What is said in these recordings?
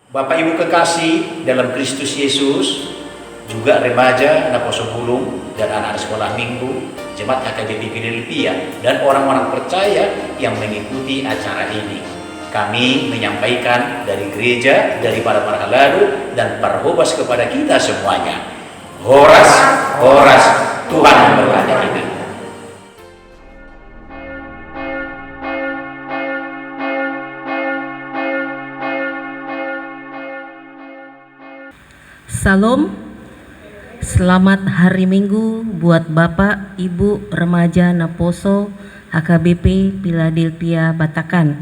Bapak Ibu kekasih dalam Kristus Yesus, juga remaja Naposo Bulung dan anak-anak sekolah minggu, Jemaat HKBP Philadelphia, dan orang-orang percaya yang mengikuti acara ini. Kami menyampaikan dari gereja, dari para halalu dan para hobas kepada kita semuanya. Horas, horas, Tuhan memberkati kita. Salam, selamat hari Minggu buat Bapak, Ibu, remaja Naposo HKBP Philadelphia Batakan.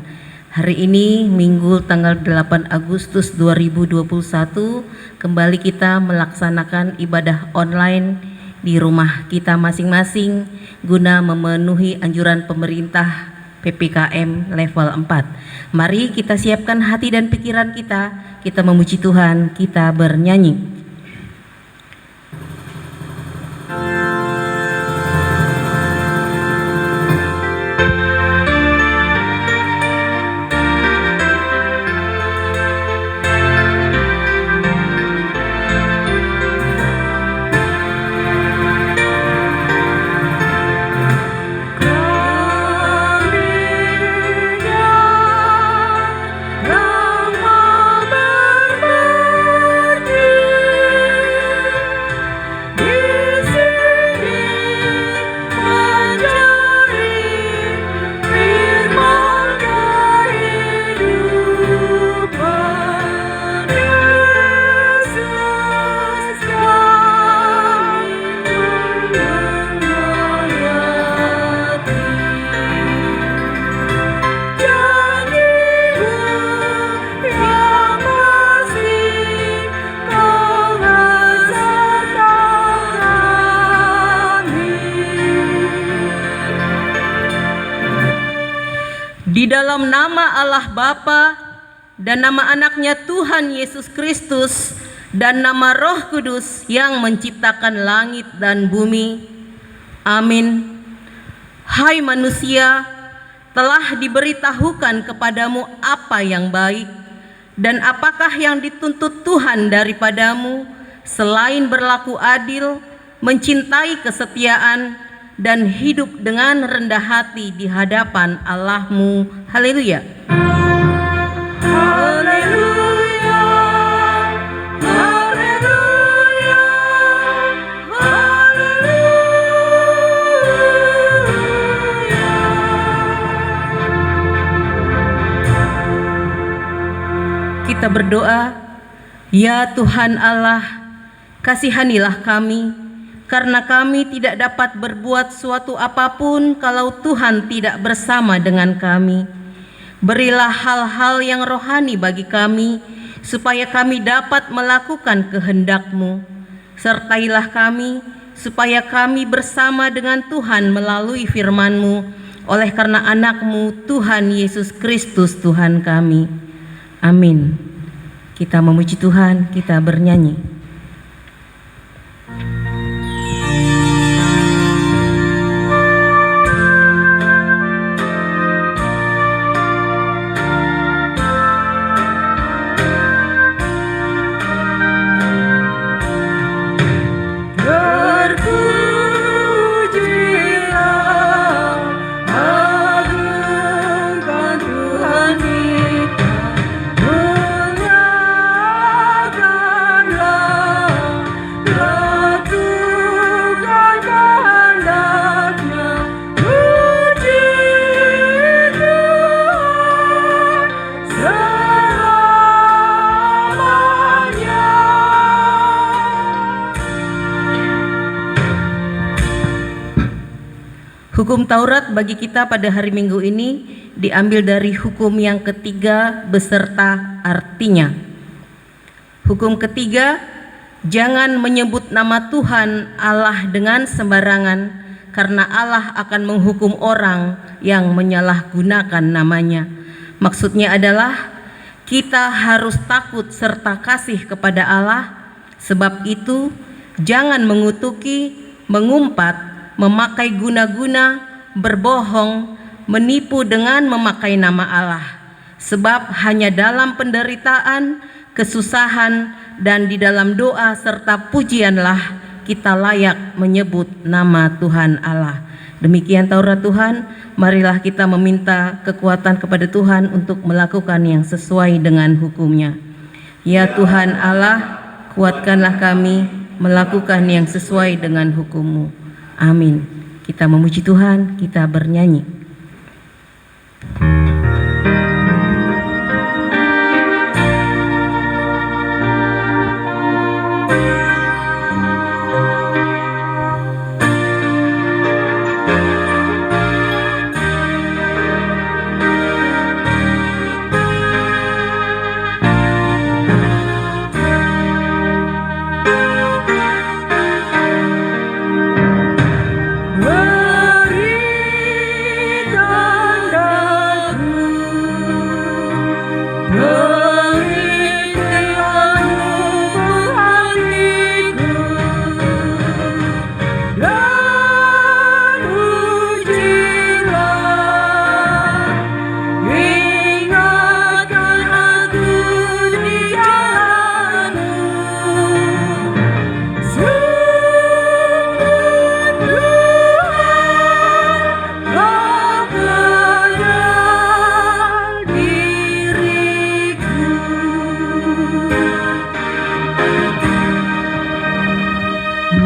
Hari ini Minggu tanggal 8 Agustus 2021, kembali kita melaksanakan ibadah online di rumah kita masing-masing guna memenuhi anjuran pemerintah PPKM level 4. Mari kita siapkan hati dan pikiran kita memuji Tuhan, kita bernyanyi. Di dalam nama Allah Bapa dan nama anaknya Tuhan Yesus Kristus dan nama Roh Kudus yang menciptakan langit dan bumi. Amin. Hai manusia, telah diberitahukan kepadamu apa yang baik dan apakah yang dituntut Tuhan daripadamu selain berlaku adil, mencintai kesetiaan, dan hidup dengan rendah hati di hadapan Allahmu. Haleluya. Haleluya. Haleluya. Haleluya. Kita berdoa, ya Tuhan Allah, kasihanilah kami, karena kami tidak dapat berbuat suatu apapun kalau Tuhan tidak bersama dengan kami. Berilah hal-hal yang rohani bagi kami, supaya kami dapat melakukan kehendak-Mu. Sertailah kami, supaya kami bersama dengan Tuhan melalui firman-Mu, oleh karena anak-Mu, Tuhan Yesus Kristus Tuhan kami. Amin. Kita memuji Tuhan, kita bernyanyi. Hukum Taurat bagi kita pada hari Minggu ini diambil dari hukum yang ketiga beserta artinya. Hukum ketiga, jangan menyebut nama Tuhan Allah dengan sembarangan, karena Allah akan menghukum orang yang menyalahgunakan namanya. Maksudnya adalah kita harus takut serta kasih kepada Allah. Sebab itu, jangan mengutuki, mengumpat, memakai guna-guna, berbohong, menipu dengan memakai nama Allah. Sebab hanya dalam penderitaan kesusahan, dan di dalam doa serta pujianlah kita layak menyebut nama Tuhan Allah. Demikian Taurat Tuhan, marilah kita meminta kekuatan kepada Tuhan untuk melakukan yang sesuai dengan hukum-Nya. Ya Tuhan Allah, kuatkanlah kami melakukan yang sesuai dengan hukum-Mu. Amin. Kita memuji Tuhan, kita bernyanyi.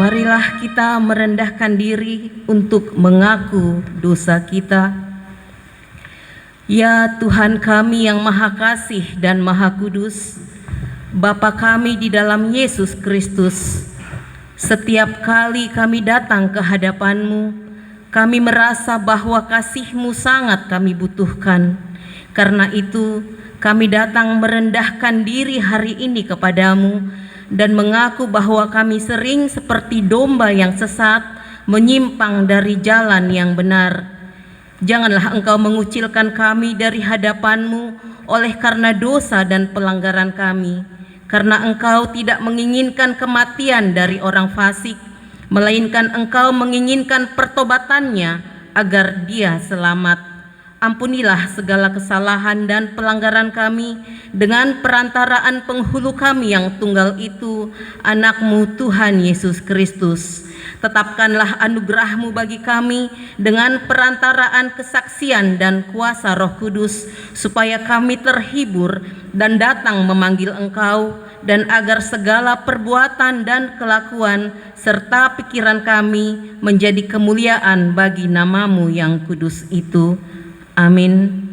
Marilah kita merendahkan diri untuk mengaku dosa kita. Ya Tuhan kami yang Maha Kasih dan Maha Kudus, Bapa kami di dalam Yesus Kristus, setiap kali kami datang ke hadapan-Mu, kami merasa bahwa kasih-Mu sangat kami butuhkan. Karena itu, kami datang merendahkan diri hari ini kepadamu, dan mengaku bahwa kami sering seperti domba yang sesat, menyimpang dari jalan yang benar. Janganlah Engkau mengucilkan kami dari hadapan-Mu oleh karena dosa dan pelanggaran kami, karena Engkau tidak menginginkan kematian dari orang fasik, melainkan Engkau menginginkan pertobatannya agar dia selamat. Ampunilah segala kesalahan dan pelanggaran kami dengan perantaraan penghulu kami yang tunggal itu, anak-Mu Tuhan Yesus Kristus. Tetapkanlah anugerah-Mu bagi kami dengan perantaraan kesaksian dan kuasa Roh Kudus, supaya kami terhibur dan datang memanggil Engkau, dan agar segala perbuatan dan kelakuan serta pikiran kami menjadi kemuliaan bagi nama-Mu yang kudus itu. Amin.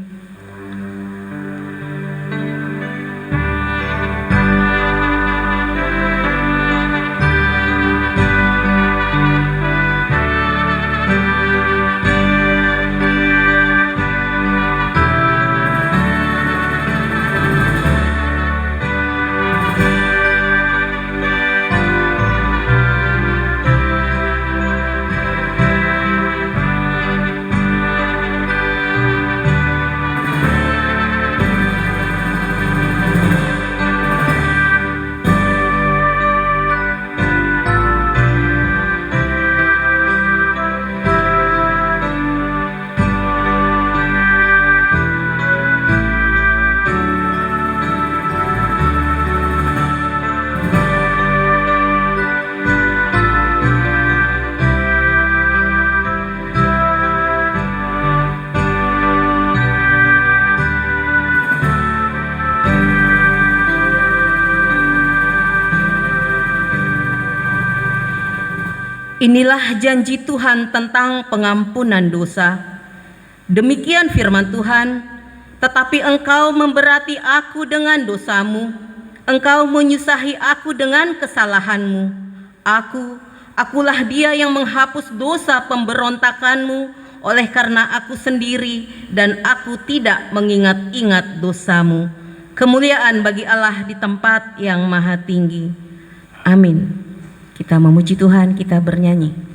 Inilah janji Tuhan tentang pengampunan dosa. Demikian firman Tuhan, tetapi engkau memberati aku dengan dosamu, engkau menyusahi aku dengan kesalahanmu. Akulah dia yang menghapus dosa pemberontakanmu, oleh karena aku sendiri dan aku tidak mengingat-ingat dosamu. Kemuliaan bagi Allah di tempat yang maha tinggi. Amin. Kita memuji Tuhan, kita bernyanyi.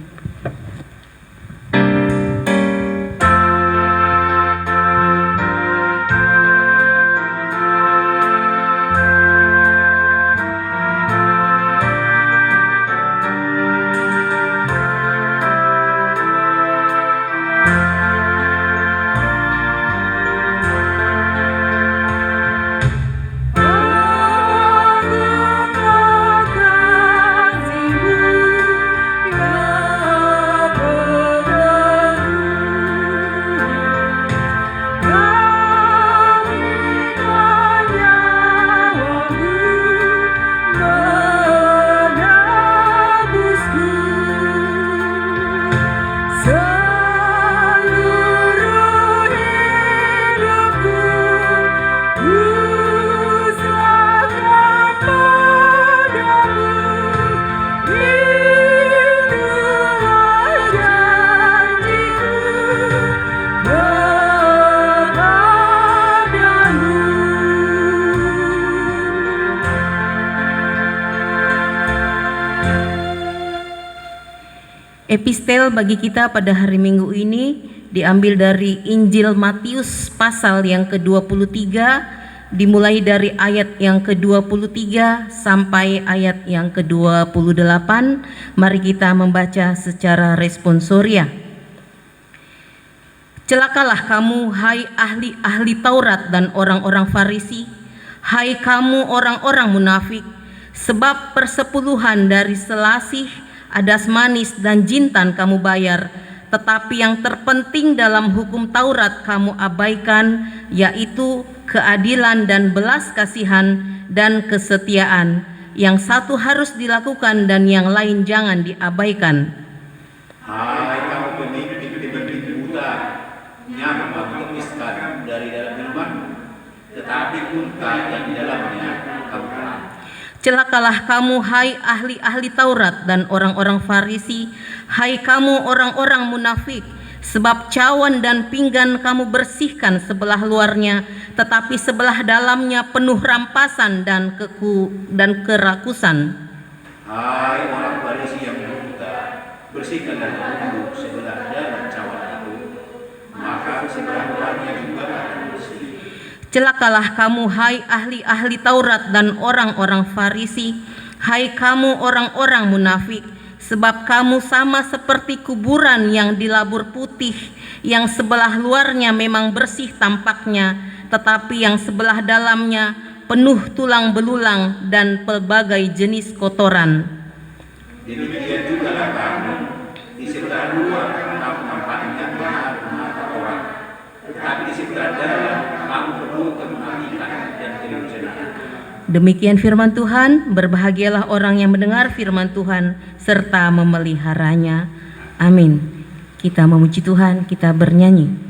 Epistel bagi kita pada hari Minggu ini diambil dari Injil Matius pasal yang ke-23, dimulai dari ayat yang ke-23 sampai ayat yang ke-28. Mari kita membaca secara responsoria. Celakalah kamu, hai ahli-ahli Taurat dan orang-orang Farisi, hai kamu orang-orang munafik, sebab persepuluhan dari selasih, adas manis dan jintan kamu bayar, tetapi yang terpenting dalam hukum Taurat kamu abaikan, yaitu keadilan dan belas kasihan dan kesetiaan. Yang satu harus dilakukan dan yang lain jangan diabaikan. Hai kamu pemimpin buta, nyaman mengemiskan dari dalam minuman, tetapi unta yang di dalamnya kamu terang. Celakalah kamu, hai ahli-ahli Taurat dan orang-orang Farisi, hai kamu orang-orang munafik, sebab cawan dan pinggan kamu bersihkan sebelah luarnya, tetapi sebelah dalamnya penuh rampasan dan kerakusan. Hai orang Farisi yang buta, bersihkanlah dulu sebelah dalam cawan itu, maka sebelah luarnya juga akan bersih. Celakalah kamu, hai ahli-ahli Taurat dan orang-orang Farisi, hai kamu orang-orang munafik, sebab kamu sama seperti kuburan yang dilabur putih, yang sebelah luarnya memang bersih tampaknya, tetapi yang sebelah dalamnya penuh tulang belulang dan pelbagai jenis kotoran. Demikian juga kamu, di sebelah luar kamu nampaknya mata orang, tetapi di sebelah dalam kamu penuh kemunafikan dan kedurjanaan. Demikian firman Tuhan. Berbahagialah orang yang mendengar firman Tuhan serta memeliharanya. Amin. Kita memuji Tuhan, kita bernyanyi.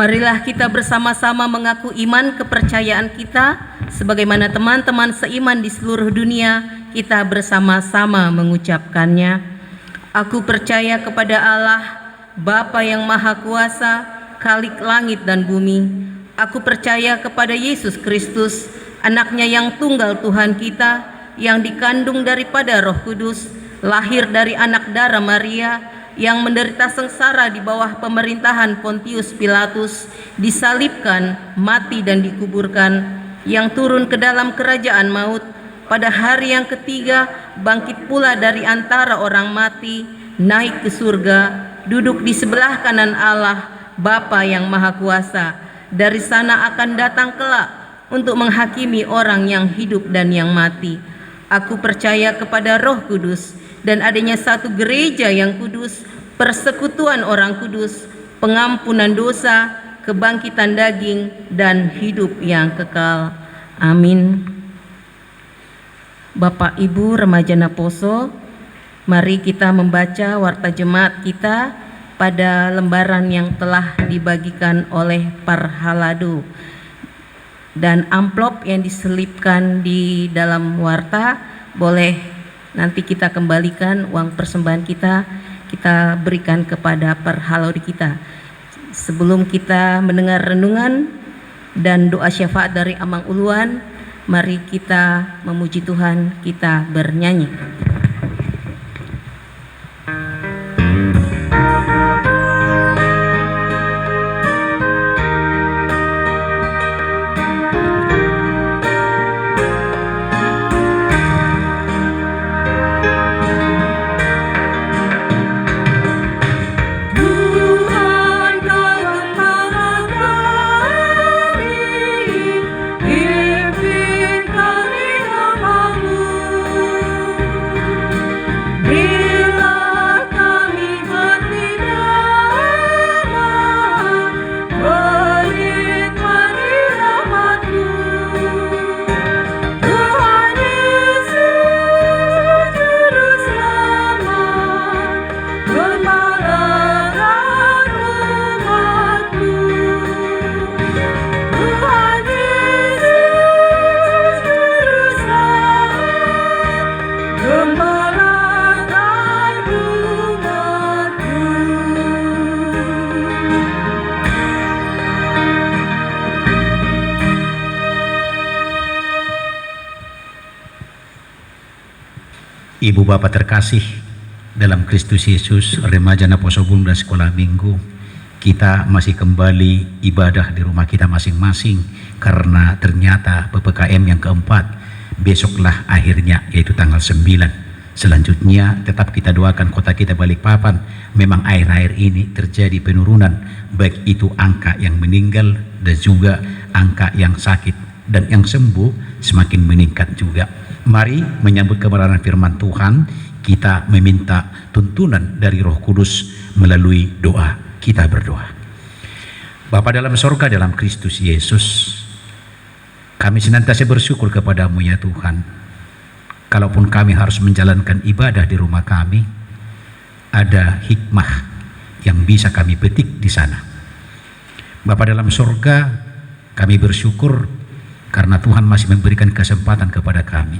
Marilah kita bersama-sama mengaku iman kepercayaan kita, sebagaimana teman-teman seiman di seluruh dunia, kita bersama-sama mengucapkannya. Aku percaya kepada Allah, Bapa yang Maha Kuasa, Khalik langit dan bumi. Aku percaya kepada Yesus Kristus, anaknya yang tunggal Tuhan kita, yang dikandung daripada Roh Kudus, lahir dari anak darah Maria, yang menderita sengsara di bawah pemerintahan Pontius Pilatus, disalibkan, mati dan dikuburkan, yang turun ke dalam kerajaan maut, pada hari yang ketiga bangkit pula dari antara orang mati, naik ke surga, duduk di sebelah kanan Allah, Bapa yang Maha Kuasa. Dari sana akan datang kelak untuk menghakimi orang yang hidup dan yang mati. Aku percaya kepada Roh Kudus dan adanya satu gereja yang kudus, persekutuan orang kudus, pengampunan dosa, kebangkitan daging, dan hidup yang kekal. Amin. Bapak Ibu Remaja Naposo, mari kita membaca warta jemaat kita pada lembaran yang telah dibagikan oleh Parhalado, dan amplop yang diselipkan di dalam warta boleh nanti kita kembalikan uang persembahan kita berikan kepada Parhalado kita. Sebelum kita mendengar renungan dan doa syafaat dari Amang Uluan, mari kita memuji Tuhan, kita bernyanyi. Ibu Bapak terkasih dalam Kristus Yesus, Remaja Naposo Bulung dan Sekolah Minggu, kita masih kembali ibadah di rumah kita masing-masing karena ternyata PPKM yang keempat besoklah akhirnya, yaitu tanggal 9. Selanjutnya tetap kita doakan kota kita Balikpapan, memang akhir-akhir ini terjadi penurunan baik itu angka yang meninggal dan juga angka yang sakit, dan yang sembuh semakin meningkat juga. Mari menyambut kebenaran firman Tuhan, kita meminta tuntunan dari Roh Kudus melalui doa. Kita berdoa. Bapa dalam sorga, dalam Kristus Yesus, kami senantiasa bersyukur kepadamu ya Tuhan. Kalaupun kami harus menjalankan ibadah di rumah kami, ada hikmah yang bisa kami petik di sana. Bapa dalam sorga, kami bersyukur karena Tuhan masih memberikan kesempatan kepada kami.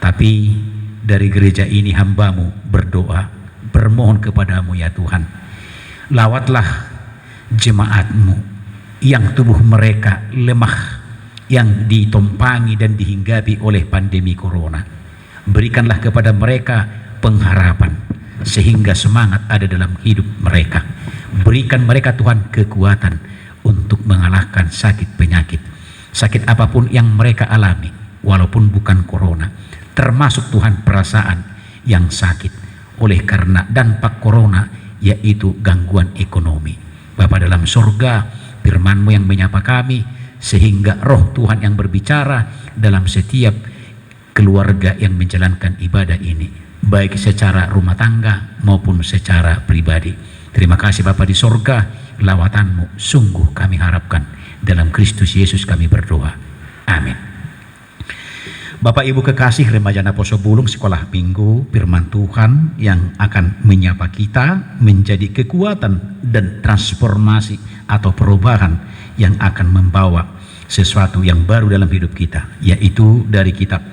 Tapi dari gereja ini hamba-Mu berdoa, bermohon kepadamu ya Tuhan, lawatlah jemaat-Mu yang tubuh mereka lemah, yang ditompangi dan dihinggapi oleh pandemi corona. Berikanlah kepada mereka pengharapan, sehingga semangat ada dalam hidup mereka. Berikan mereka Tuhan kekuatan untuk mengalahkan sakit penyakit, sakit apapun yang mereka alami, walaupun bukan corona, termasuk Tuhan perasaan yang sakit oleh karena dampak corona, yaitu gangguan ekonomi. Bapa dalam surga, firman-Mu yang menyapa kami, sehingga roh Tuhan yang berbicara dalam setiap keluarga yang menjalankan ibadah ini, baik secara rumah tangga maupun secara pribadi. Terima kasih Bapa di surga, lawatan-Mu sungguh kami harapkan. Dalam Kristus Yesus kami berdoa. Amin. Bapak Ibu kekasih Remaja Naposo Bulung Sekolah Minggu, firman Tuhan yang akan menyapa kita menjadi kekuatan dan transformasi atau perubahan yang akan membawa sesuatu yang baru dalam hidup kita, yaitu dari kitab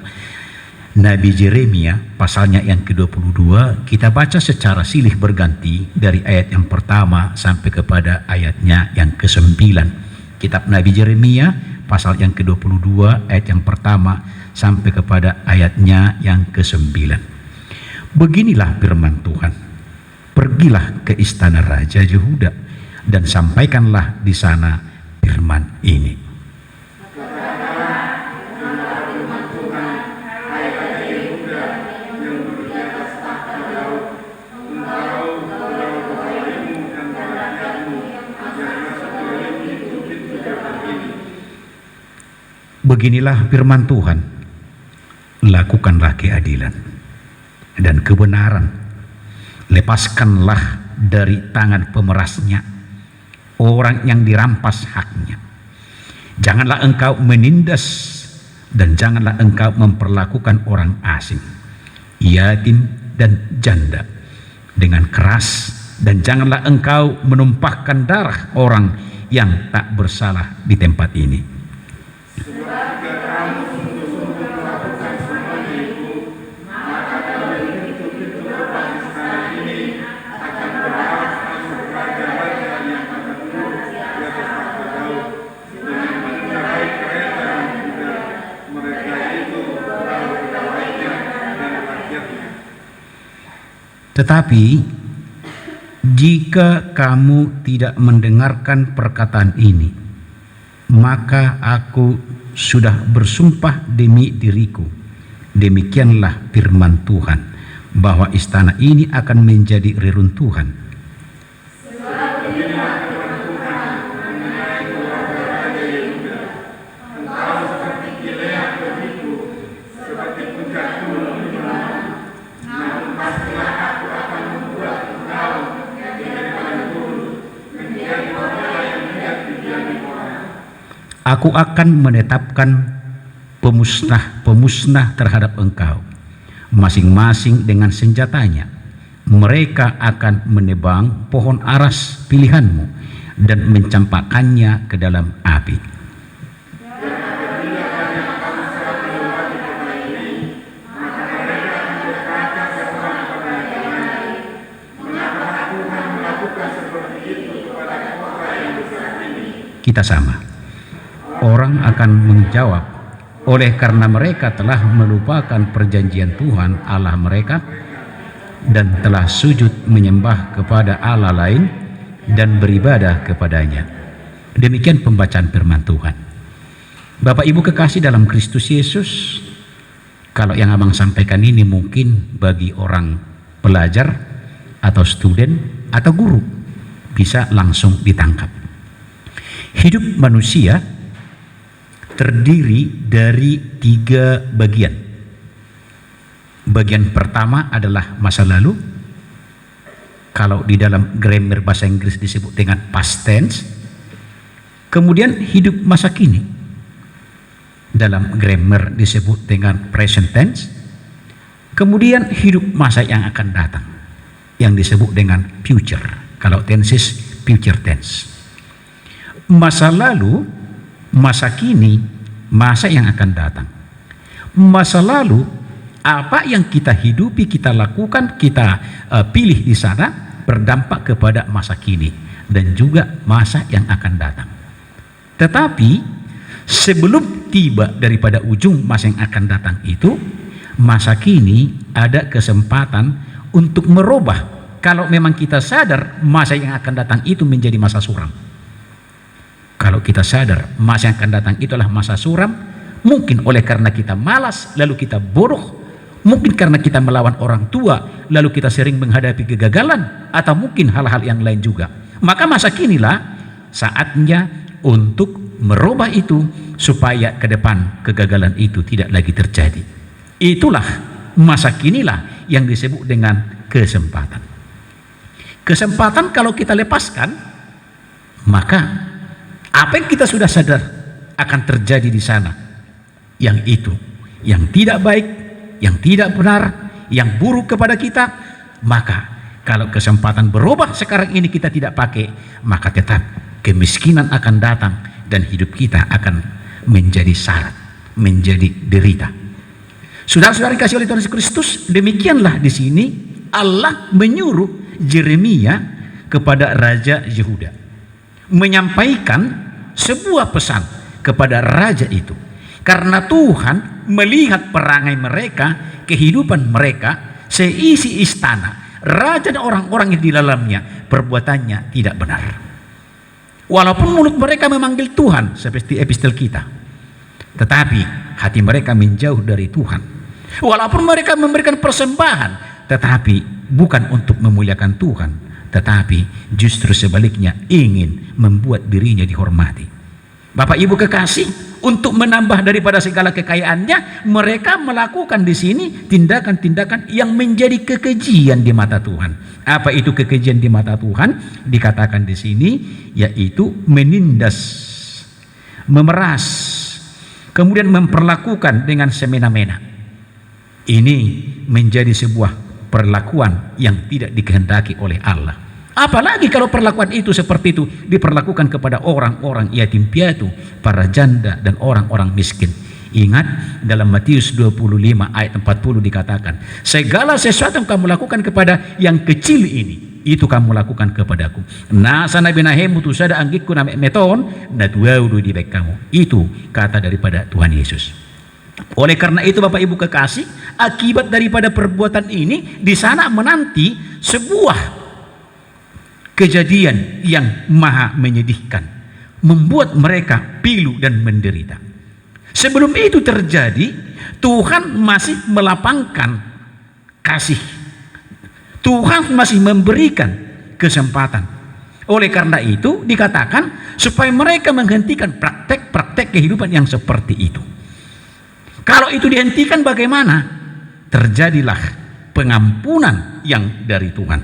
Nabi Yeremia pasalnya yang ke-22 kita baca secara silih berganti dari ayat yang pertama sampai kepada ayatnya yang ke-9. Kitab Nabi Yeremia pasal yang ke-22 ayat yang pertama sampai kepada ayatnya yang ke-9. Beginilah firman Tuhan. Pergilah ke istana Raja Yehuda dan sampaikanlah di sana firman ini. Beginilah firman Tuhan, lakukanlah keadilan dan kebenaran, lepaskanlah dari tangan pemerasnya orang yang dirampas haknya. Janganlah engkau menindas dan janganlah engkau memperlakukan orang asing, yatim dan janda dengan keras, dan janganlah engkau menumpahkan darah orang yang tak bersalah di tempat ini. Tetapi jika kamu tidak mendengarkan perkataan ini, maka aku sudah bersumpah demi diriku, demikianlah firman Tuhan, bahwa istana ini akan menjadi reruntuhan. Aku akan menetapkan pemusnah terhadap engkau, masing-masing dengan senjatanya. Mereka akan menebang pohon aras pilihanmu dan mencampakkannya ke dalam api. Kita sama. Orang akan menjawab, oleh karena mereka telah melupakan perjanjian Tuhan Allah mereka dan telah sujud menyembah kepada Allah lain dan beribadah kepadanya. Demikian pembacaan firman Tuhan. Bapak Ibu kekasih dalam Kristus Yesus, kalau yang abang sampaikan ini mungkin bagi orang pelajar atau student atau guru bisa langsung ditangkap. Hidup manusia terdiri dari 3 bagian. Bagian pertama adalah masa lalu. Kalau di dalam grammar bahasa Inggris disebut dengan past tense. Kemudian hidup masa kini. Dalam grammar disebut dengan present tense. Kemudian hidup masa yang akan datang, yang disebut dengan future. Kalau tenses, future tense. Masa lalu, masa kini, masa yang akan datang. Masa lalu, apa yang kita hidupi, kita lakukan, kita pilih di sana berdampak kepada masa kini dan juga masa yang akan datang. Tetapi sebelum tiba daripada ujung masa yang akan datang itu, masa kini ada kesempatan untuk merubah. Kalau memang kita sadar masa yang akan datang itu menjadi masa suram. Kalau kita sadar masa yang akan datang itulah masa suram, mungkin oleh karena kita malas, lalu kita bodoh, mungkin karena kita melawan orang tua, lalu kita sering menghadapi kegagalan, atau mungkin hal-hal yang lain juga. Maka masa kinilah saatnya untuk merubah itu, supaya ke depan kegagalan itu tidak lagi terjadi. Itulah masa kinilah yang disebut dengan kesempatan. Kesempatan kalau kita lepaskan, maka apa yang kita sudah sadar akan terjadi di sana, yang itu, yang tidak baik, yang tidak benar, yang buruk kepada kita, maka kalau kesempatan berubah sekarang ini kita tidak pakai, maka tetap kemiskinan akan datang dan hidup kita akan menjadi syarat, menjadi derita. Saudara-saudara yang kasih oleh Tuhan Yesus Kristus, demikianlah di sini Allah menyuruh Yeremia kepada Raja Yehuda menyampaikan sebuah pesan kepada raja itu. Karena Tuhan melihat perangai mereka, kehidupan mereka, seisi istana, raja dan orang-orang yang di dalamnya perbuatannya tidak benar. Walaupun mulut mereka memanggil Tuhan seperti epistel kita, tetapi hati mereka menjauh dari Tuhan. Walaupun mereka memberikan persembahan, tetapi bukan untuk memuliakan Tuhan, tetapi justru sebaliknya ingin membuat dirinya dihormati. Bapak Ibu kekasih, untuk menambah daripada segala kekayaannya, mereka melakukan di sini tindakan-tindakan yang menjadi kekejian di mata Tuhan. Apa itu kekejian di mata Tuhan? Dikatakan di sini yaitu menindas, memeras, kemudian memperlakukan dengan semena-mena. Ini menjadi sebuah perlakuan yang tidak dikehendaki oleh Allah. Apalagi kalau perlakuan itu seperti itu diperlakukan kepada orang-orang yatim piatu, para janda dan orang-orang miskin. Ingat dalam Matius 25 ayat 40 dikatakan, segala sesuatu yang kamu lakukan kepada yang kecil ini, itu kamu lakukan kepadaku. Nasa nabi nahemu tu sada anggitku na meton na tuwaudu di baik kamu. Itu kata daripada Tuhan Yesus. Oleh karena itu Bapak Ibu kekasih, akibat daripada perbuatan ini di sana menanti sebuah kejadian yang maha menyedihkan, membuat mereka pilu dan menderita. Sebelum itu terjadi, Tuhan masih melapangkan kasih. Tuhan masih memberikan kesempatan. Oleh karena itu dikatakan supaya mereka menghentikan praktek-praktek kehidupan yang seperti itu. Kalau itu dihentikan bagaimana? Terjadilah pengampunan yang dari Tuhan.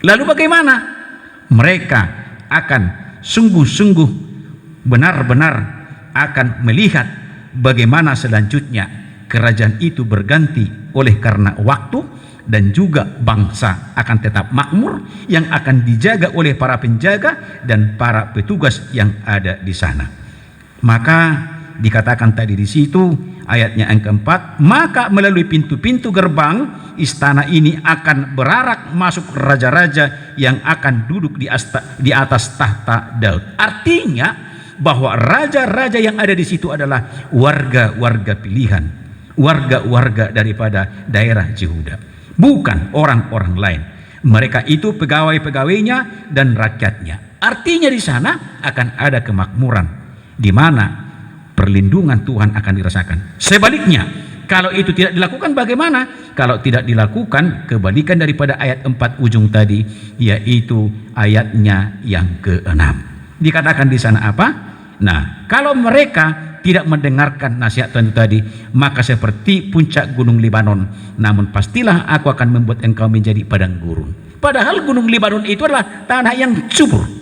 Lalu bagaimana? Mereka akan sungguh-sungguh benar-benar akan melihat bagaimana selanjutnya kerajaan itu berganti oleh karena waktu, dan juga bangsa akan tetap makmur yang akan dijaga oleh para penjaga dan para petugas yang ada di sana. Maka dikatakan tadi di situ ayatnya yang keempat, maka melalui pintu-pintu gerbang istana ini akan berarak masuk raja-raja yang akan duduk di atas tahta Daud. Artinya bahwa raja-raja yang ada di situ adalah warga-warga pilihan, warga-warga daripada daerah Yehuda, bukan orang-orang lain. Mereka itu pegawai-pegawainya dan rakyatnya. Artinya di sana akan ada kemakmuran, di mana perlindungan Tuhan akan dirasakan. Sebaliknya, kalau itu tidak dilakukan bagaimana? Kalau tidak dilakukan, kebalikan daripada ayat 4 ujung tadi, yaitu ayatnya yang ke-6. Dikatakan di sana apa? Nah, kalau mereka tidak mendengarkan nasihat Tuhan itu tadi, maka seperti puncak gunung Libanon, namun pastilah aku akan membuat engkau menjadi padang gurun. Padahal gunung Libanon itu adalah tanah yang subur.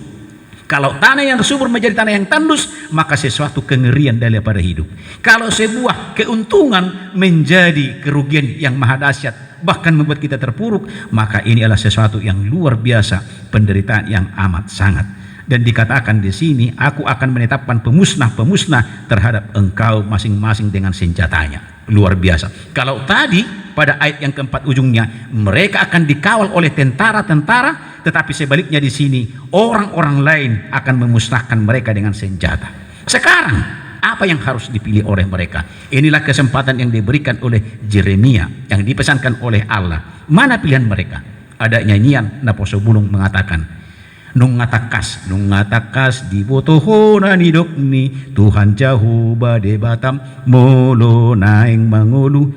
Kalau tanah yang subur menjadi tanah yang tandus, maka sesuatu kengerian daripada hidup. Kalau sebuah keuntungan menjadi kerugian yang maha dahsyat, bahkan membuat kita terpuruk, maka ini adalah sesuatu yang luar biasa, penderitaan yang amat sangat. Dan dikatakan di sini, aku akan menetapkan pemusnah-pemusnah terhadap engkau masing-masing dengan senjatanya. Luar biasa. Kalau tadi pada ayat yang keempat ujungnya, mereka akan dikawal oleh tentara-tentara, tetapi sebaliknya di sini orang-orang lain akan memusnahkan mereka dengan senjata. Sekarang apa yang harus dipilih oleh mereka? Inilah kesempatan yang diberikan oleh Yeremia, yang dipesankan oleh Allah. Mana pilihan mereka? Ada nyanyian Naposo Bulung mengatakan, nung ngatakas di botohona ni dokni Tuhan jauh bade batam molo naing mangulu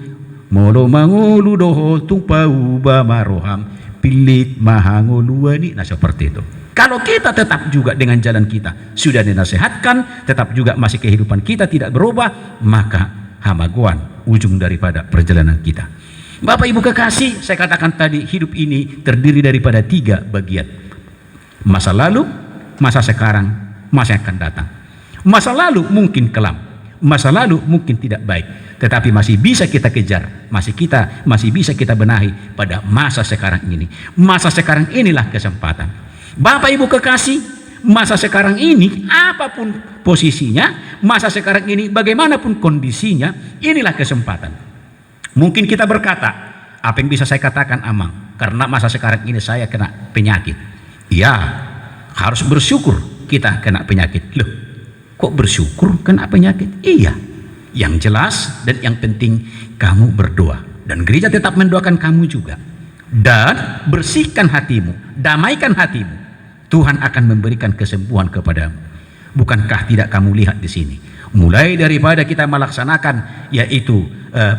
doho tupau ba maroham pilit mahangoluani. Nah seperti itu. Kalau kita tetap juga dengan jalan kita sudah dinasihatkan, tetap juga masih kehidupan kita tidak berubah, maka hamagoan ujung daripada perjalanan kita. Bapak Ibu kekasih, saya katakan tadi hidup ini terdiri daripada 3 bagian. Masa lalu, masa sekarang, masa yang akan datang. Masa lalu mungkin kelam, masa lalu mungkin tidak baik, tetapi masih bisa kita kejar, masih bisa kita benahi pada masa sekarang ini. Masa sekarang inilah kesempatan. Bapak Ibu kekasih, masa sekarang ini apapun posisinya, masa sekarang ini bagaimanapun kondisinya, inilah kesempatan. Mungkin kita berkata, apa yang bisa saya katakan, Amang? Karena masa sekarang ini saya kena penyakit. Ya, harus bersyukur kita kena penyakit. Loh, kok bersyukur kena penyakit? Iya, yang jelas dan yang penting kamu berdoa. Dan gereja tetap mendoakan kamu juga. Dan bersihkan hatimu, damaikan hatimu. Tuhan akan memberikan kesembuhan kepadamu. Bukankah tidak kamu lihat di sini? Mulai daripada kita melaksanakan yaitu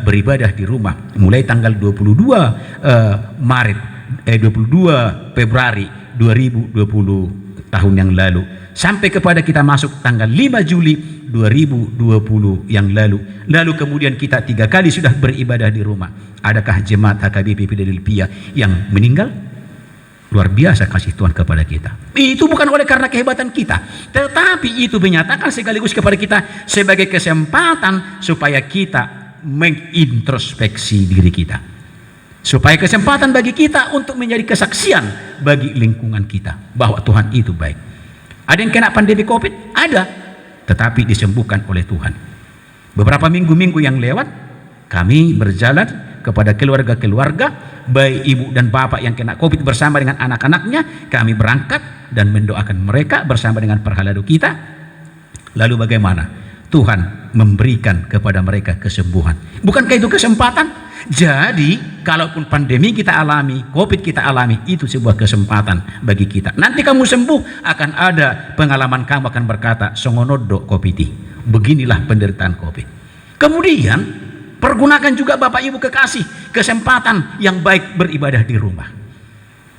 beribadah di rumah, mulai tanggal 22 Februari 2020 tahun yang lalu sampai kepada kita masuk tanggal 5 Juli 2020 yang lalu. Lalu kemudian kita 3 kali sudah beribadah di rumah. Adakah jemaat HKBP Philadelphia yang meninggal? Luar biasa kasih Tuhan kepada kita. Itu bukan oleh karena kehebatan kita, tetapi itu menyatakan sekaligus kepada kita sebagai kesempatan supaya kita mengintrospeksi diri kita. Supaya kesempatan bagi kita untuk menjadi kesaksian bagi lingkungan kita bahwa Tuhan itu baik. Ada yang kena pandemi COVID? Ada, tetapi disembuhkan oleh Tuhan. Beberapa minggu-minggu yang lewat, kami berjalan kepada keluarga-keluarga, baik ibu dan bapak yang kena COVID bersama dengan anak-anaknya. Kami berangkat dan mendoakan mereka bersama dengan perhaladu kita. Lalu bagaimana? Tuhan memberikan kepada mereka kesembuhan. Bukankah itu kesempatan? Jadi kalaupun pandemi kita alami, COVID kita alami, itu sebuah kesempatan bagi kita. Nanti kamu sembuh, akan ada pengalaman, kamu akan berkata, songonodo COVID. Beginilah penderitaan COVID. Kemudian pergunakan juga Bapak Ibu kekasih kesempatan yang baik beribadah di rumah.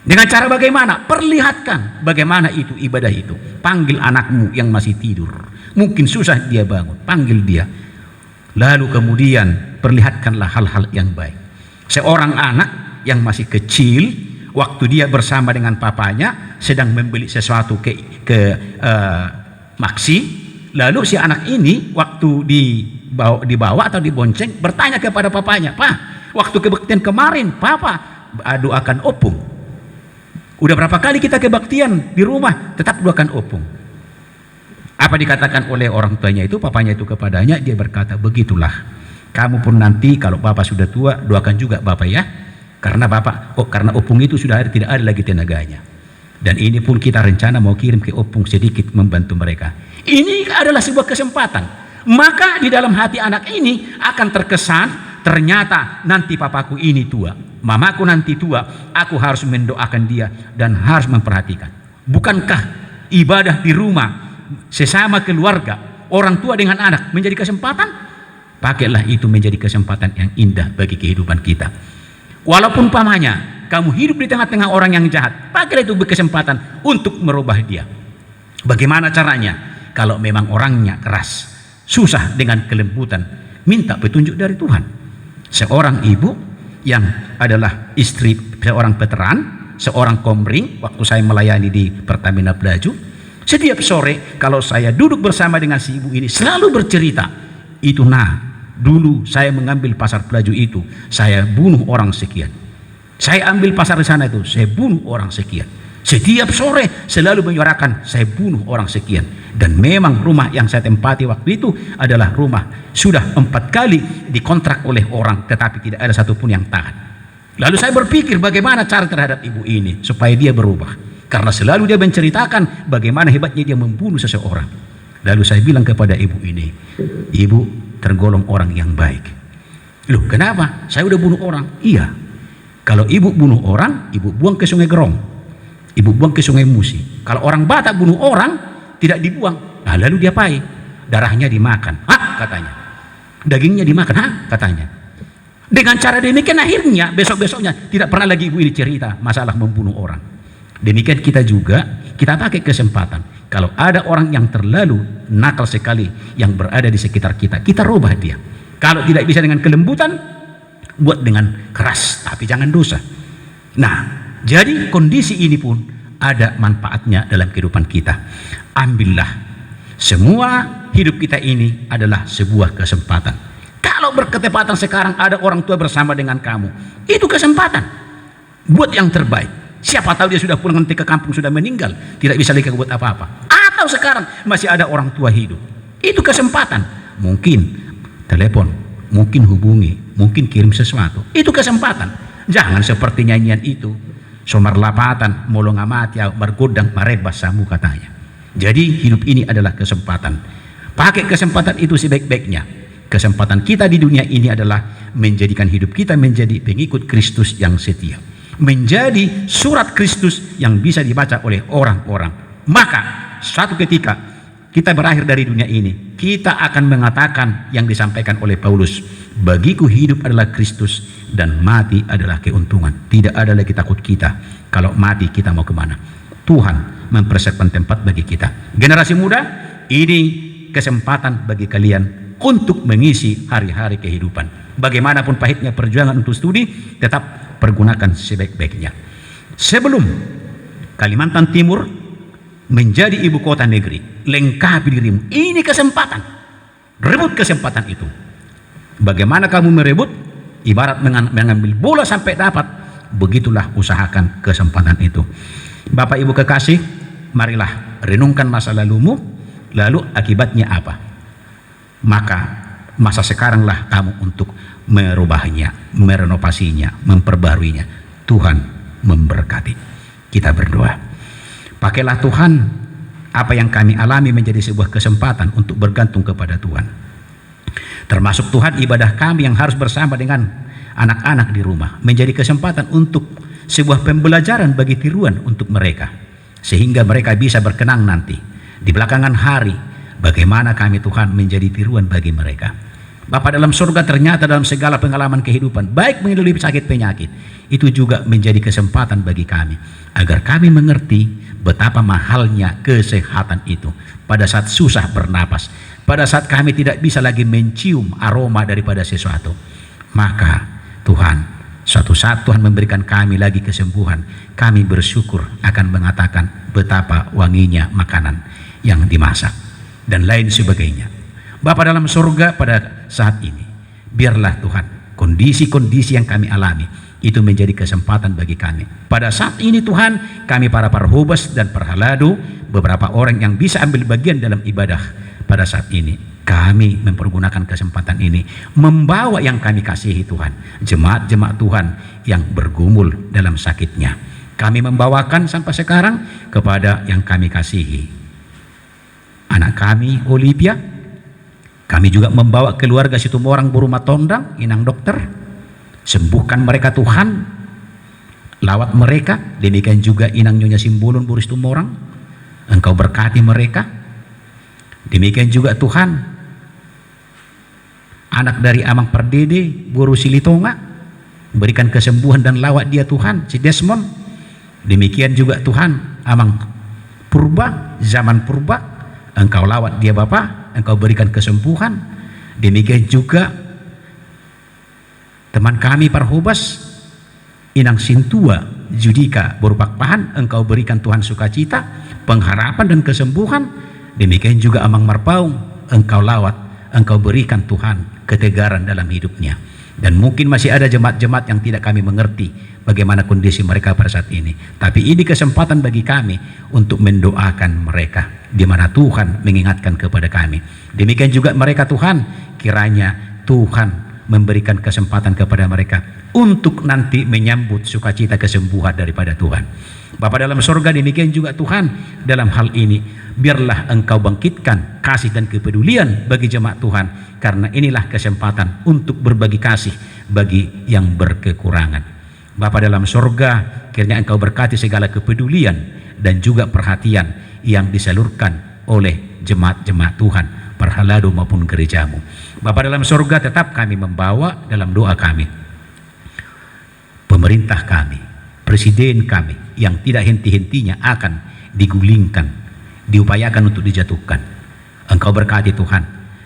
Dengan cara bagaimana? Perlihatkan bagaimana itu ibadah itu. Panggil anakmu yang masih tidur. Mungkin susah dia bangun, panggil dia. Lalu kemudian perlihatkanlah hal-hal yang baik. Seorang anak yang masih kecil, waktu dia bersama dengan papanya sedang membeli sesuatu ke Maxi, lalu si anak ini waktu dibawa atau dibonceng bertanya kepada papanya, "Pak, waktu kebaktian kemarin Papa doakan opung. Udah berapa kali kita kebaktian di rumah, tetap doakan opung." Apa dikatakan oleh orang tuanya itu, papanya itu kepadanya? Dia berkata, "Begitulah, kamu pun nanti kalau Bapak sudah tua, doakan juga Bapak ya. Karena Bapak, karena opung itu sudah tidak ada lagi tenaganya. Dan ini pun kita rencana mau kirim ke opung sedikit membantu mereka." Ini adalah sebuah kesempatan. Maka di dalam hati anak ini akan terkesan, ternyata nanti papaku ini tua, mamaku nanti tua, aku harus mendoakan dia dan harus memperhatikan. Bukankah ibadah di rumah sesama keluarga, orang tua dengan anak menjadi kesempatan? Pakailah itu menjadi kesempatan yang indah bagi kehidupan kita. Walaupun pamannya kamu hidup di tengah-tengah orang yang jahat, pakailah itu kesempatan untuk merubah dia. Bagaimana caranya? Kalau memang orangnya keras, susah dengan kelembutan, minta petunjuk dari Tuhan. Seorang ibu yang adalah istri seorang veteran, seorang komring, waktu saya melayani di Pertamina Pelaju, setiap sore kalau saya duduk bersama dengan si ibu ini selalu bercerita, itu dulu saya mengambil pasar Pelaju itu, saya bunuh orang sekian. Saya ambil pasar di sana itu, saya bunuh orang sekian. Setiap sore selalu menyuarakan, saya bunuh orang sekian. Dan memang rumah yang saya tempati waktu itu adalah rumah sudah 4 kali dikontrak oleh orang, tetapi tidak ada satupun yang taat. Lalu saya berpikir bagaimana cara terhadap ibu ini supaya dia berubah. Karena selalu dia menceritakan bagaimana hebatnya dia membunuh seseorang. Lalu saya bilang kepada ibu ini, "Ibu tergolong orang yang baik." "Loh, kenapa? Saya udah bunuh orang." "Iya, kalau ibu bunuh orang, ibu buang ke Sungai Gerong, ibu buang ke Sungai Musi. Kalau orang Batak bunuh orang, tidak dibuang. Nah, lalu dia pai, darahnya dimakan." "Hah?" katanya. "Dagingnya dimakan." "Hah?" katanya. Dengan cara demikian akhirnya besok-besoknya tidak pernah lagi ibu ini cerita masalah membunuh orang. Demikian kita juga, kita pakai kesempatan. Kalau ada orang yang terlalu nakal sekali yang berada di sekitar kita, kita rubah dia. Kalau tidak bisa dengan kelembutan, buat dengan keras, tapi jangan dosa. Nah, jadi kondisi ini pun ada manfaatnya dalam kehidupan kita. Ambillah, semua hidup kita ini adalah sebuah kesempatan. Kalau berketepatan sekarang ada orang tua bersama dengan kamu, itu kesempatan. Buat yang terbaik. Siapa tahu dia sudah pulang nanti ke kampung, sudah meninggal, tidak bisa lagi buat apa-apa. Atau sekarang masih ada orang tua hidup. Itu kesempatan. Mungkin telepon, mungkin hubungi, mungkin kirim sesuatu. Itu kesempatan. Jangan seperti nyanyian itu. Somar lapatan, molong amati, bergodang, marebas samu katanya. Jadi hidup ini adalah kesempatan. Pakai kesempatan itu sebaik-baiknya. Kesempatan kita di dunia ini adalah menjadikan hidup kita menjadi pengikut Kristus yang setia. Menjadi surat Kristus yang bisa dibaca oleh orang-orang. Maka suatu ketika kita berakhir dari dunia ini, kita akan mengatakan yang disampaikan oleh Paulus, bagiku hidup adalah Kristus dan mati adalah keuntungan. Tidak ada lagi takut kita kalau mati kita mau kemana. Tuhan mempersiapkan tempat bagi kita. Generasi muda, ini kesempatan bagi kalian untuk mengisi hari-hari kehidupan. Bagaimanapun pahitnya perjuangan untuk studi, tetap pergunakan sebaik-baiknya. Sebelum Kalimantan Timur menjadi ibu kota negeri, lengkapi dirimu. Ini kesempatan. Rebut kesempatan itu. Bagaimana kamu merebut? Ibarat mengambil bola sampai dapat. Begitulah usahakan kesempatan itu. Bapak Ibu kekasih, marilah renungkan masa lalumu, lalu akibatnya apa? Maka masa sekaranglah kamu untuk merubahnya, merenovasinya, memperbaruinya. Tuhan memberkati. Kita berdoa. Pakailah Tuhan apa yang kami alami menjadi sebuah kesempatan untuk bergantung kepada Tuhan. Termasuk Tuhan ibadah kami yang harus bersama dengan anak-anak di rumah menjadi kesempatan untuk sebuah pembelajaran bagi tiruan untuk mereka, sehingga mereka bisa berkenang nanti di belakangan hari bagaimana kami Tuhan menjadi tiruan bagi mereka. Bapa dalam surga, ternyata dalam segala pengalaman kehidupan, baik melalui sakit penyakit, itu juga menjadi kesempatan bagi kami agar kami mengerti betapa mahalnya kesehatan itu. Pada saat susah bernapas, pada saat kami tidak bisa lagi mencium aroma daripada sesuatu, maka Tuhan, suatu saat Tuhan memberikan kami lagi kesembuhan, kami bersyukur akan mengatakan betapa wanginya makanan yang dimasak dan lain sebagainya. Bapa dalam surga, pada saat ini biarlah Tuhan kondisi-kondisi yang kami alami itu menjadi kesempatan bagi kami. Pada saat ini Tuhan, kami para parhubas dan parhaladu, beberapa orang yang bisa ambil bagian dalam ibadah pada saat ini, kami mempergunakan kesempatan ini membawa yang kami kasihi Tuhan, jemaat-jemaat Tuhan yang bergumul dalam sakitnya. Kami membawakan sampai sekarang kepada yang kami kasihi anak kami Olivia. Kami juga membawa keluarga Situmorang Buruma Tondang, Inang Dokter. Sembuhkan mereka Tuhan, lawat mereka. Demikian juga Inang Nyonya Simbulun Buris Tumorang, Engkau berkati mereka. Demikian juga Tuhan, anak dari Amang Perdede Buru Silitonga, berikan kesembuhan dan lawat dia Tuhan, si Desmond. Demikian juga Tuhan, Amang Purba, zaman Purba, Engkau lawat dia Bapa, Engkau berikan kesembuhan. Demikian juga teman kami Parhubas, Inang Sintua Judika Borupakpahan, Engkau berikan Tuhan sukacita, pengharapan dan kesembuhan. Demikian juga Amang Marpaung, Engkau lawat, Engkau berikan Tuhan ketegaran dalam hidupnya. Dan mungkin masih ada jemaat-jemaat yang tidak kami mengerti bagaimana kondisi mereka pada saat ini. Tapi ini kesempatan bagi kami untuk mendoakan mereka, di mana Tuhan mengingatkan kepada kami. Demikian juga mereka Tuhan, kiranya Tuhan memberikan kesempatan kepada mereka untuk nanti menyambut sukacita kesembuhan daripada Tuhan. Bapa dalam surga, demikian juga Tuhan dalam hal ini, biarlah Engkau bangkitkan kasih dan kepedulian bagi jemaat Tuhan, karena inilah kesempatan untuk berbagi kasih bagi yang berkekurangan. Bapa dalam surga, kiranya Engkau berkati segala kepedulian dan juga perhatian yang disalurkan oleh jemaat-jemaat Tuhan, Parhaladu maupun gerejamu. Bapa dalam surga, tetap kami membawa dalam doa kami pemerintah kami, presiden kami yang tidak henti-hentinya akan digulingkan, diupayakan untuk dijatuhkan. Engkau berkati Tuhan,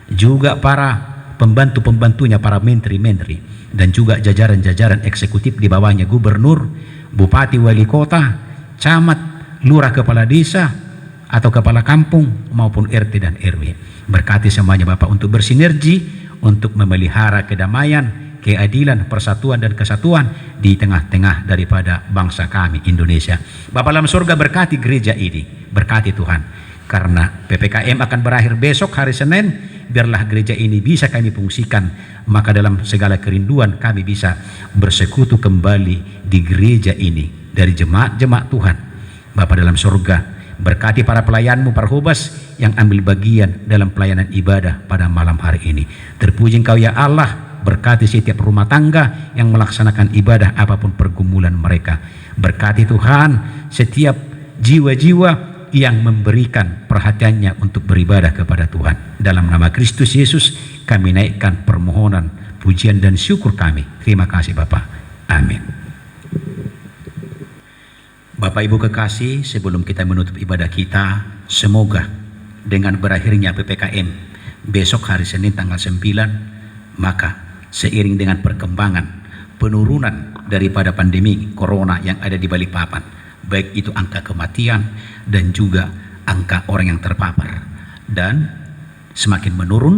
juga para pembantu-pembantunya, para menteri-menteri dan juga jajaran-jajaran eksekutif di bawahnya, gubernur, bupati, wali kota, camat, lurah, kepala desa atau kepala kampung maupun RT dan RW. Berkati semuanya Bapak untuk bersinergi untuk memelihara kedamaian, keadilan, persatuan dan kesatuan di tengah-tengah daripada bangsa kami Indonesia. Bapa dalam surga, berkati gereja ini, berkati Tuhan, karena PPKM akan berakhir besok hari Senin. biarlah gereja ini bisa kami fungsikan, maka dalam segala kerinduan kami bisa bersekutu kembali di gereja ini dari jemaat-jemaat Tuhan. Bapa dalam surga, berkati para pelayanmu, para hobas yang ambil bagian dalam pelayanan ibadah pada malam hari ini. Terpuji Engkau ya Allah, berkati setiap rumah tangga yang melaksanakan ibadah apapun pergumulan mereka. Berkati Tuhan setiap jiwa-jiwa yang memberikan perhatiannya untuk beribadah kepada Tuhan. Dalam nama Kristus Yesus kami naikkan permohonan, pujian dan syukur kami. Terima kasih Bapa. Amin. Bapak Ibu kekasih, sebelum kita menutup ibadah kita, semoga dengan berakhirnya PPKM besok hari Senin tanggal 9, maka seiring dengan perkembangan penurunan daripada pandemi corona yang ada di Balikpapan, baik itu angka kematian dan juga angka orang yang terpapar, dan semakin menurun,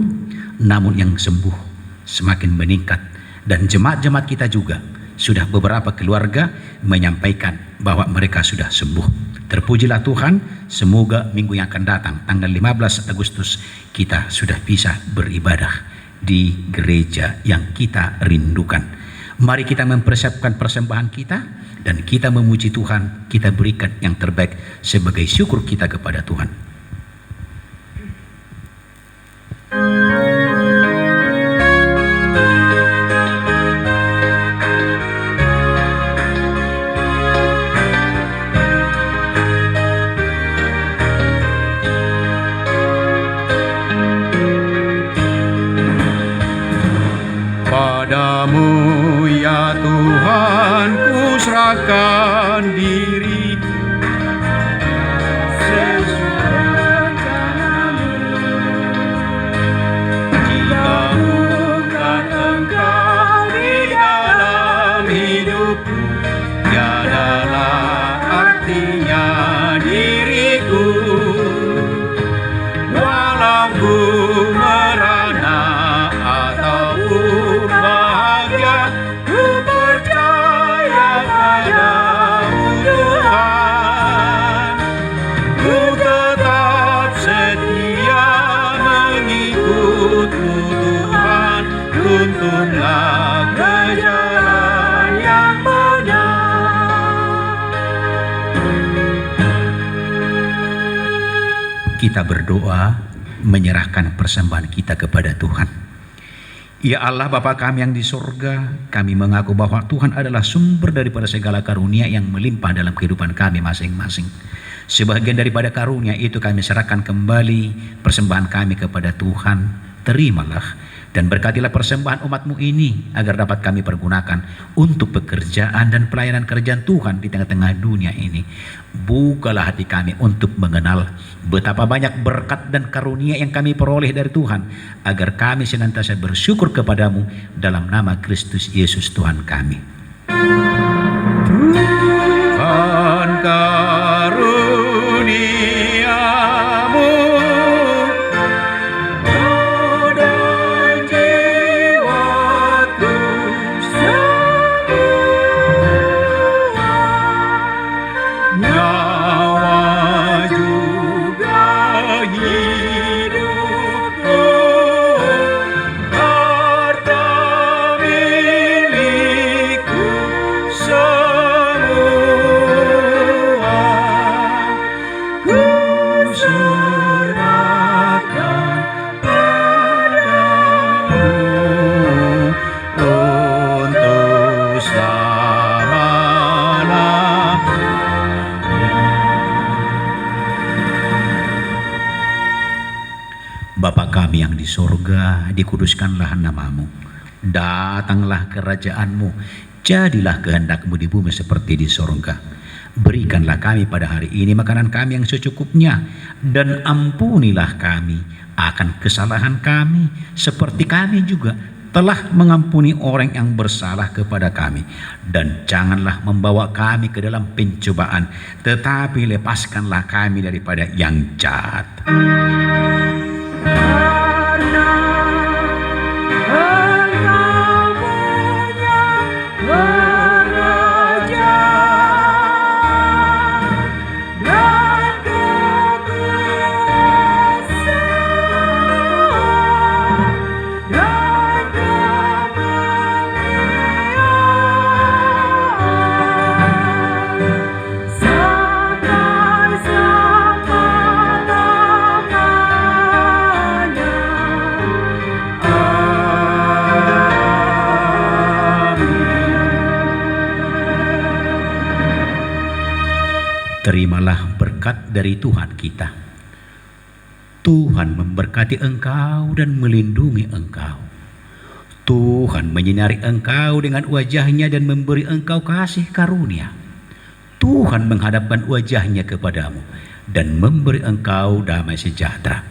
namun yang sembuh semakin meningkat. Dan jemaat-jemaat kita juga sudah beberapa keluarga menyampaikan bahwa mereka sudah sembuh. Terpujilah Tuhan, semoga minggu yang akan datang tanggal 15 Agustus kita sudah bisa beribadah di gereja yang kita rindukan. Mari kita mempersiapkan persembahan kita dan kita memuji Tuhan, kita berikan yang terbaik sebagai syukur kita kepada Tuhan. Padamu ya Tuhan ku serahkan diri, sesuai kanamu. Jika bukan Engkau di dalam hidupku, tiadalah artinya diriku. Walau ku merana ataupun bahagia, ku percaya padamu Tuhan. Ku tetap setia mengikut-Mu Tuhan, tuntunlah ke jalan yang benar. Kita berdoa menyerahkan persembahan kita kepada Tuhan. Ya Allah Bapa kami yang di surga, kami mengaku bahwa Tuhan adalah sumber daripada segala karunia yang melimpah dalam kehidupan kami masing-masing. Sebagian daripada karunia itu kami serahkan kembali persembahan kami kepada Tuhan. Terimalah dan berkatilah persembahan umat-Mu ini agar dapat kami pergunakan untuk pekerjaan dan pelayanan kerjaan Tuhan di tengah-tengah dunia ini. Bukalah hati kami untuk mengenal betapa banyak berkat dan karunia yang kami peroleh dari Tuhan, agar kami senantiasa bersyukur kepadamu dalam nama Kristus Yesus Tuhan kami. Tuhan karuniamu dan jiwaku semua, nyawa juga hidupku, harta milikku semua, ku serahkan padamu untuk selama-lamanya. Bapa kami yang di surga, dikuduskanlah nama-Mu. Datanglah kerajaan-Mu, jadilah kehendak-Mu di bumi seperti di surga. Berikanlah kami pada hari ini makanan kami yang secukupnya, dan ampunilah kami akan kesalahan kami, seperti kami juga telah mengampuni orang yang bersalah kepada kami. Dan janganlah membawa kami ke dalam pencobaan, tetapi lepaskanlah kami daripada yang jahat. terimalah berkat dari Tuhan kita. Tuhan memberkati engkau dan melindungi engkau. Tuhan menyinari engkau dengan wajah-Nya dan memberi engkau kasih karunia. Tuhan menghadapkan wajah-Nya kepadamu dan memberi engkau damai sejahtera.